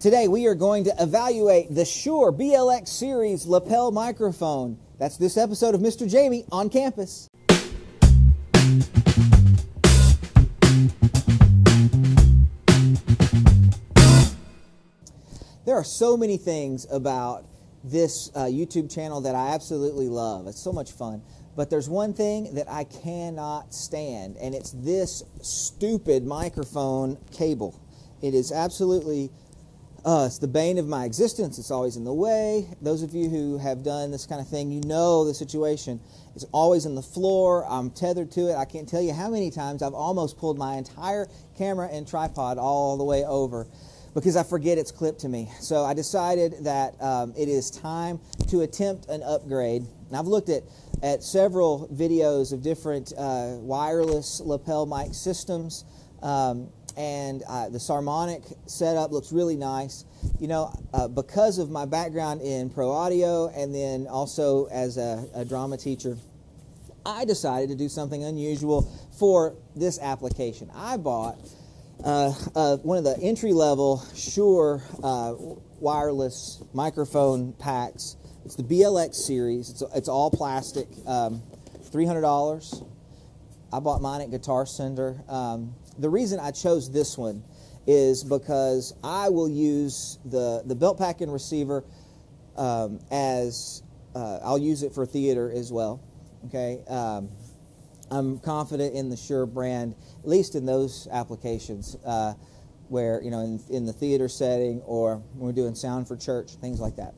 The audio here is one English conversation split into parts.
Today we are going to evaluate the Sure BLX Series lapel microphone. That's this episode of Mr. Jamie on campus. There are so many things about this YouTube channel that I absolutely love. It's so much fun. But there's one thing that I cannot stand, and it's this stupid microphone cable. It is absolutely, it's the bane of my existence. It's always in the way. Those of you who have done this kind of thing, you know the situation. It's always in the floor. I'm tethered to it. I can't tell you how many times I've almost pulled my entire camera and tripod all the way over because I forget it's clipped to me. So I decided that it is time to attempt an upgrade. And I've looked at several videos of different wireless lapel mic systems, and the Sarmonic setup looks really nice. You know, because of my background in pro audio and then also as a drama teacher, I decided to do something unusual for this application. I bought one of the entry-level Shure wireless microphone packs. It's the BLX series. It's all plastic, $300. I bought mine at Guitar Center. The reason I chose this one is because I will use the belt pack and receiver as I'll use it for theater as well. Okay, I'm confident in the Shure brand, at least in those applications where, you know, in the theater setting or when we're doing sound for church, things like that.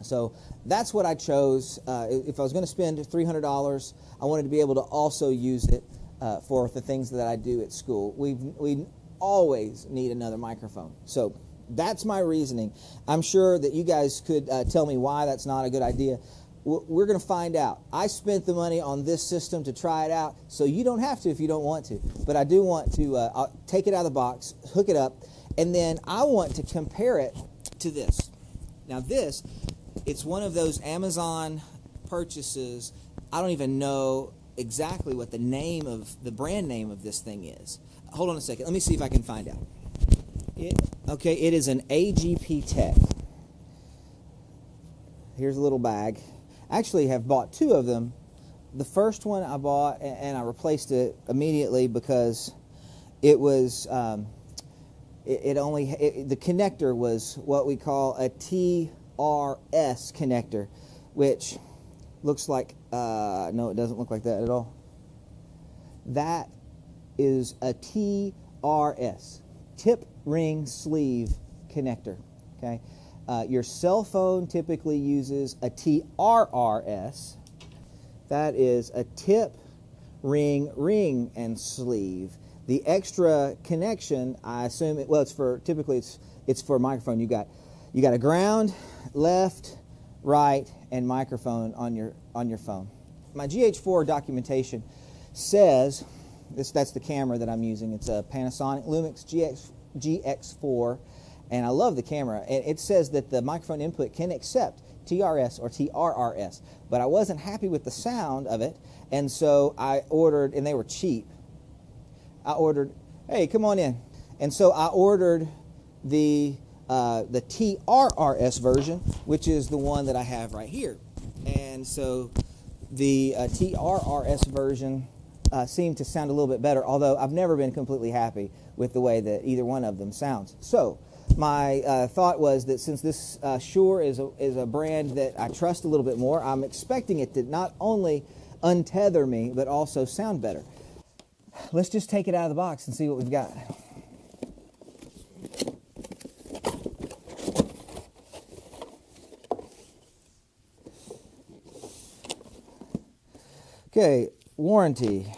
So that's what I chose. If I was going to spend $300, I wanted to be able to also use it for the things that I do at school. We always need another microphone. So that's my reasoning. I'm sure that you guys could tell me why that's not a good idea. We're going to find out. I spent the money on this system to try it out, so you don't have to if you don't want to. But I do want to I'll take it out of the box, hook it up, and then I want to compare it to this. Now this, it's one of those Amazon purchases. I don't even know exactly what the brand name of this thing is. Hold on a second. Let me see if I can find out. Okay, it is an AGP Tech. Here's a little bag. I actually have bought two of them. The first one I bought and I replaced it immediately because it was the connector was what we call a TRS connector, which looks like no, it doesn't look like that at all. That is a TRS, tip ring sleeve connector. Okay. Your cell phone typically uses a TRRS. That is a tip, ring, and sleeve. The extra connection, I assume, typically it's for a microphone. You got a ground, left, right, and microphone on your phone. My GH4 documentation says that's the camera that I'm using. It's a Panasonic Lumix GX4. And I love the camera. And it says that the microphone input can accept TRS or TRRS. But I wasn't happy with the sound of it. And so I ordered, and they were cheap. Hey, come on in. And so I ordered the TRRS version, which is the one that I have right here. And so the TRRS version seemed to sound a little bit better, although I've never been completely happy with the way that either one of them sounds. So my thought was that since this Shure is a brand that I trust a little bit more, I'm expecting it to not only untether me, but also sound better. Let's just take it out of the box and see what we've got. Okay, warranty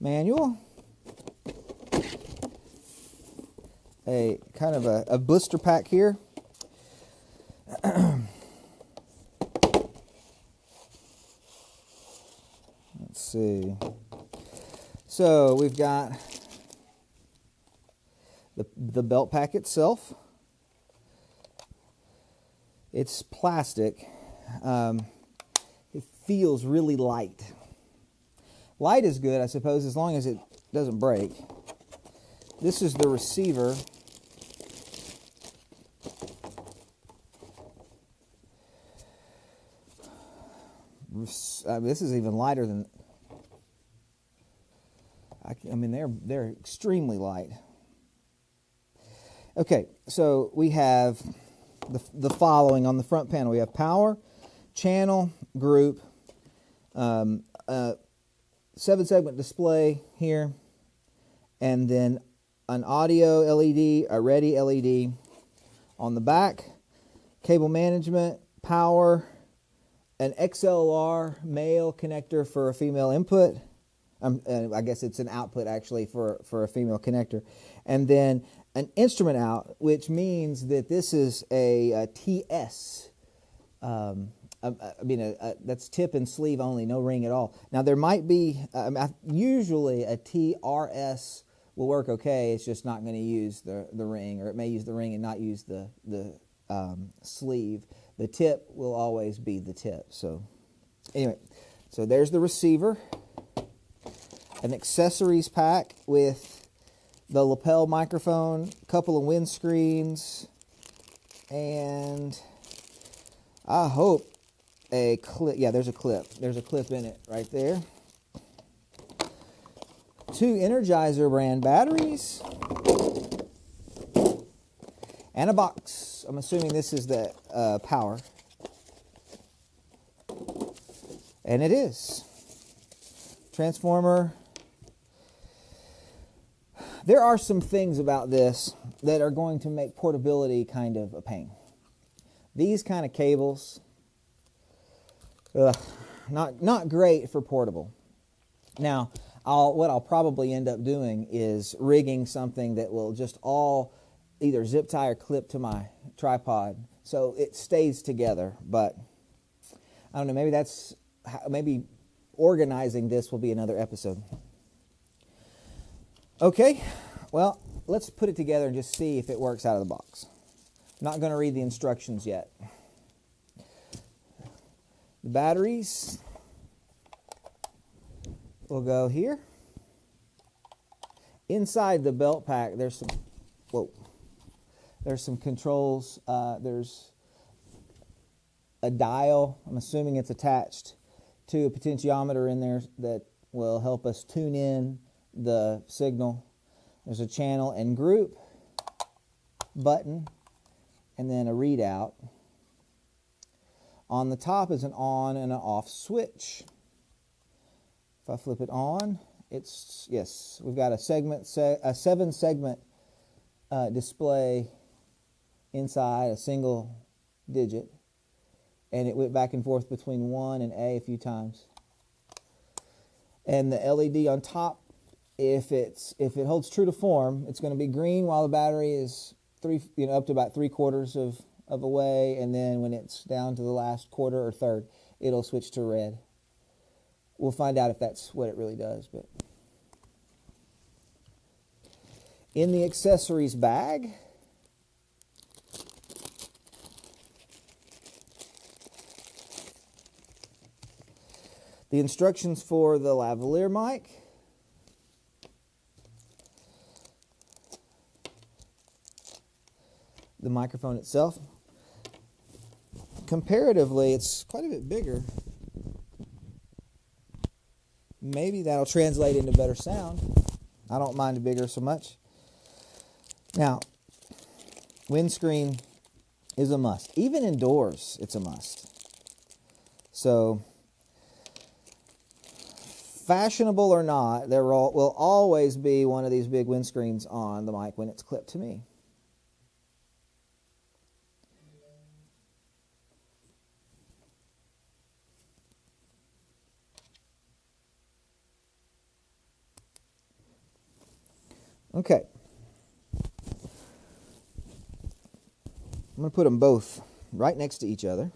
manual. A kind of a blister pack here. Let's see. So we've got the belt pack itself. It's plastic. It feels really light. Light is good, I suppose, as long as it doesn't break. This is the receiver. this is even lighter than, I mean, they're extremely light. Okay, so we have the following on the front panel. We have power, channel, group, 7-segment display here, and then an audio LED, a ready LED on the back, cable management, power, an XLR male connector for a female input. I guess it's an output actually for a female connector, and then an instrument out, which means that this is a TS. That's tip and sleeve only, no ring at all. Now there might be, usually a TRS will work okay. It's just not going to use the ring, or it may use the ring and not use the sleeve. The tip will always be the tip. So anyway, so there's the receiver, an accessories pack with the lapel microphone, a couple of windscreens, and I hope a clip. Yeah, there's a clip. There's a clip in it right there. 2 Energizer brand batteries. And a box. I'm assuming this is the power. And it is. Transformer. There are some things about this that are going to make portability kind of a pain. These kind of cables, not great for portable. Now, what I'll probably end up doing is rigging something that will just all either zip tie or clip to my tripod so it stays together. But I don't know, maybe organizing this will be another episode. Okay, well, let's put it together and just see if it works out of the box. I'm not going to read the instructions yet. The batteries will go here. Inside the belt pack, there's some controls. There's a dial. I'm assuming it's attached to a potentiometer in there that will help us tune in the signal. There's a channel and group button, and then a readout. On the top is an on and an off switch. If I flip it on, we've got a 7-segment display inside, a single digit, and it went back and forth between 1 and A few times. And the LED on top, if it holds true to form, it's going to be green while the battery is up to about 3/4 of a way, and then when it's down to the last quarter or third, it'll switch to red. We'll find out if that's what it really does. But in the accessories bag, the instructions for the lavalier mic, the microphone itself. Comparatively, it's quite a bit bigger. Maybe that'll translate into better sound. I don't mind it bigger so much. Now, windscreen is a must. Even indoors, it's a must. So, fashionable or not, there will always be one of these big windscreens on the mic when it's clipped to me. Okay. I'm going to put them both right next to each other.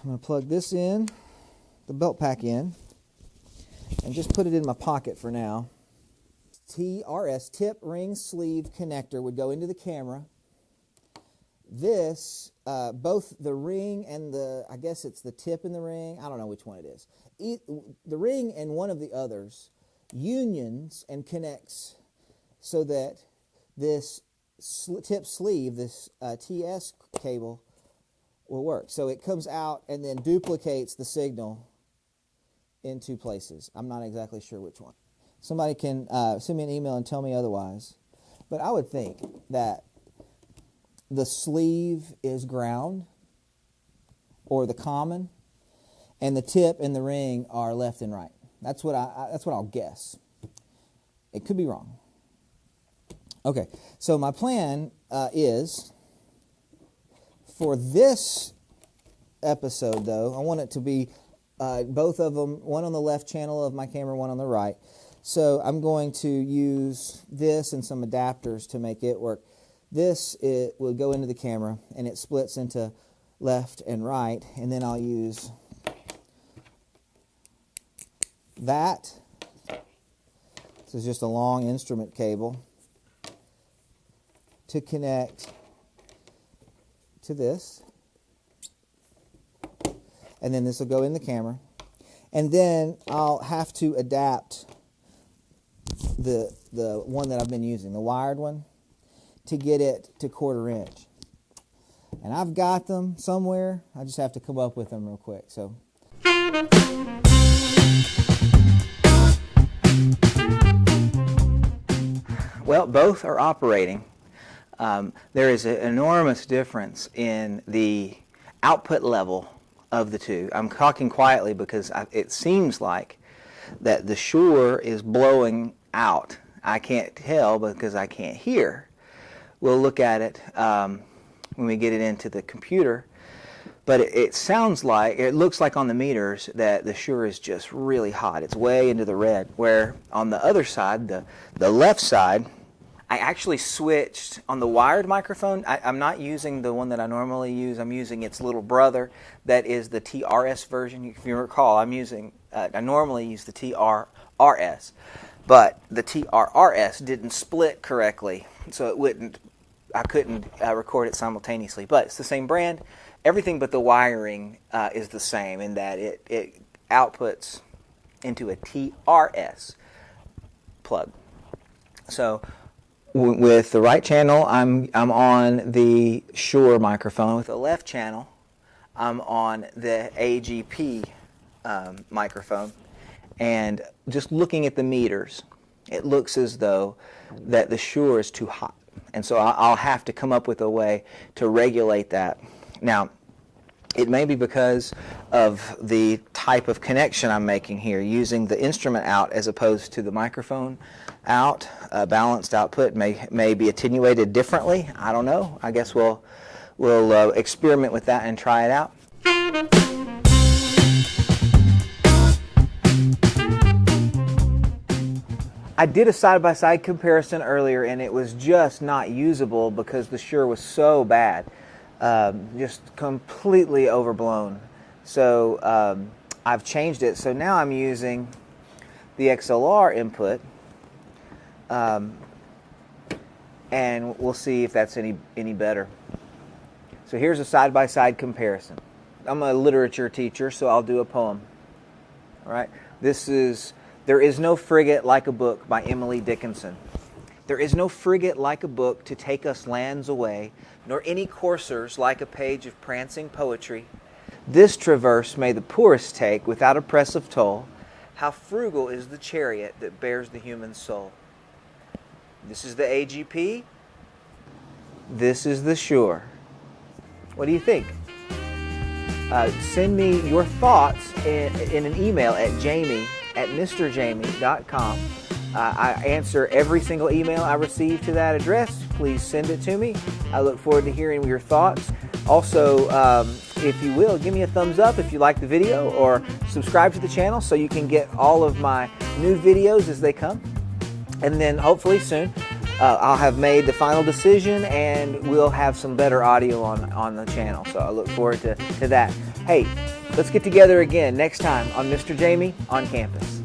I'm going to plug this in, the belt pack in, and just put it in my pocket for now. TRS, tip ring sleeve connector, would go into the camera. This, both the ring and I guess it's the tip in the ring, I don't know which one it is. The ring and one of the others unions and connects so that this tip sleeve, this TS cable, will work. So it comes out and then duplicates the signal in two places. I'm not exactly sure which one. Somebody can send me an email and tell me otherwise. But I would think that the sleeve is ground or the common, and the tip and the ring are left and right. That's what I'll guess. It could be wrong. Okay, so my plan is for this episode, though, I want it to be both of them, one on the left channel of my camera, one on the right. So I'm going to use this and some adapters to make it work. This, it will go into the camera, and it splits into left and right, and then I'll use that. This is just a long instrument cable to connect to this, and then this will go in the camera, and then I'll have to adapt the one that I've been using, the wired one, to get it to 1/4 inch. And I've got them somewhere. I just have to come up with them real quick. So well, both are operating. There is an enormous difference in the output level of the two. I'm talking quietly because it seems like that the Shure is blowing out. I can't tell because I can't hear. We'll look at it when we get it into the computer. But it sounds like, it looks like on the meters that the Shure is just really hot. It's way into the red. Where on the other side, the left side, I actually switched on the wired microphone. I'm not using the one that I normally use. I'm using its little brother. That is the TRS version. If you recall, I normally use the TRRS. But the TRRS didn't split correctly, so I couldn't record it simultaneously. But it's the same brand. Everything but the wiring is the same in that it outputs into a TRS plug. So with the right channel, I'm on the Shure microphone. With the left channel, I'm on the AGP microphone. And just looking at the meters, it looks as though that the Shure is too hot. And so I'll have to come up with a way to regulate that. Now, it may be because of the type of connection I'm making here, using the instrument out as opposed to the microphone out. Balanced output may be attenuated differently. I don't know. I guess we'll experiment with that and try it out. I did a side-by-side comparison earlier, and it was just not usable because the Shure was so bad. Just completely overblown. So I've changed it. So now I'm using the XLR input, and we'll see if that's any better. So here's a side-by-side comparison. I'm a literature teacher, so I'll do a poem. All right. This is There is no frigate like a book by Emily Dickinson. There is no frigate like a book to take us lands away, nor any coursers like a page of prancing poetry. This traverse may the poorest take without a press of toll. How frugal is the chariot that bears the human soul. This is the AGP. This is the Shure. What do you think? Send me your thoughts in an email at jamie@mrjamie.com. I answer every single email I receive to that address. Please send it to me. I look forward to hearing your thoughts. Also, if you will, give me a thumbs up if you like the video, or subscribe to the channel so you can get all of my new videos as they come. And then hopefully soon I'll have made the final decision and we'll have some better audio on the channel. So I look forward to that. Hey, let's get together again next time on Mr. Jamie on Campus.